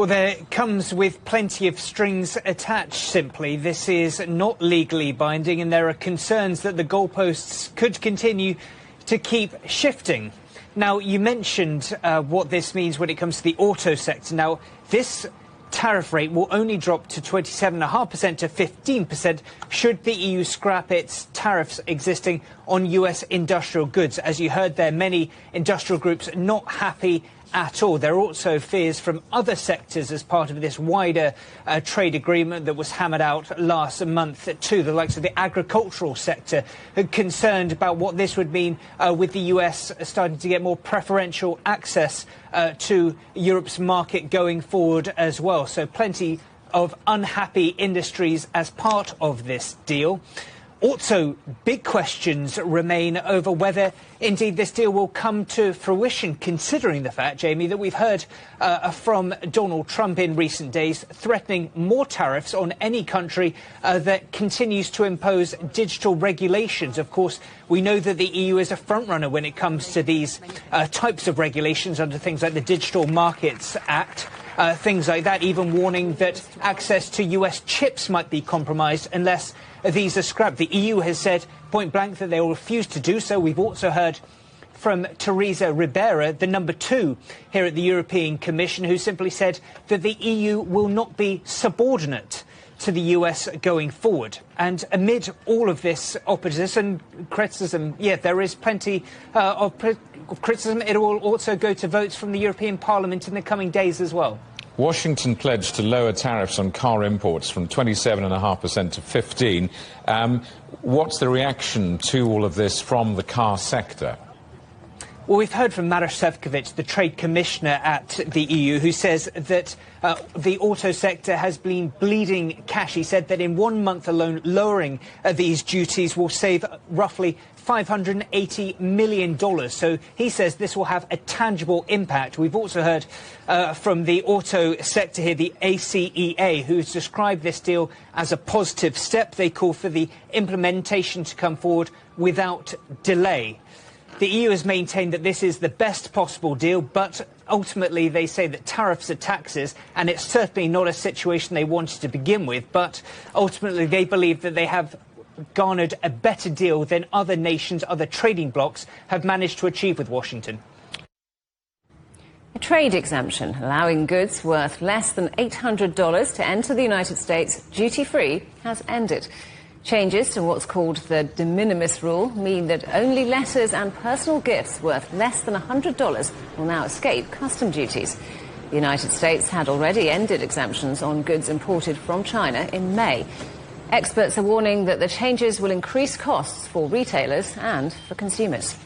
Well, there comes with plenty of strings attached, simply. This is not legally binding, and there are concerns that the goalposts could continue to keep shifting. Now, you mentioned what this means when it comes to the auto sector. Now, this tariff rate will only drop to 27.5% to 15% should the EU scrap its tariffs existing on US industrial goods. As you heard there, many industrial groups not happy at all. There are also fears from other sectors as part of this wider trade agreement that was hammered out last month too. The likes of the agricultural sector are concerned about what this would mean with the US starting to get more preferential access to Europe's market going forward as well. So plenty of unhappy industries as part of this deal. Also, big questions remain over whether, indeed, this deal will come to fruition, considering the fact, Jamie, that we've heard from Donald Trump in recent days threatening more tariffs on any country that continues to impose digital regulations. Of course, we know that the EU is a frontrunner when it comes to these types of regulations under things like the Digital Markets Act. Things like that, even warning that access to US chips might be compromised unless these are scrapped. The EU has said point blank that they will refuse to do so. We've also heard from Teresa Ribera, the number 2 here at the European Commission, who simply said that the EU will not be subordinate to the US going forward. And amid all of this opposition, criticism, there is plenty of criticism. It will also go to votes from the European Parliament in the coming days as well. Washington pledged to lower tariffs on car imports from 27.5% to 15%. What's the reaction to all of this from the car sector? Well, we've heard from Maroš Šefčovič, the trade commissioner at the EU, who says that the auto sector has been bleeding cash. He said that in 1 month alone, lowering these duties will save roughly $580 million. So he says this will have a tangible impact. We've also heard from the auto sector here, the ACEA, who's described this deal as a positive step. They call for the implementation to come forward without delay. The EU has maintained that this is the best possible deal, but ultimately they say that tariffs are taxes, and it's certainly not a situation they wanted to begin with. But ultimately they believe that they have garnered a better deal than other nations, other trading blocs have managed to achieve with Washington. A trade exemption allowing goods worth less than $800 to enter the United States duty-free has ended. Changes to what's called the de minimis rule mean that only letters and personal gifts worth less than $100 will now escape custom duties. The United States had already ended exemptions on goods imported from China in May. Experts are warning that the changes will increase costs for retailers and for consumers.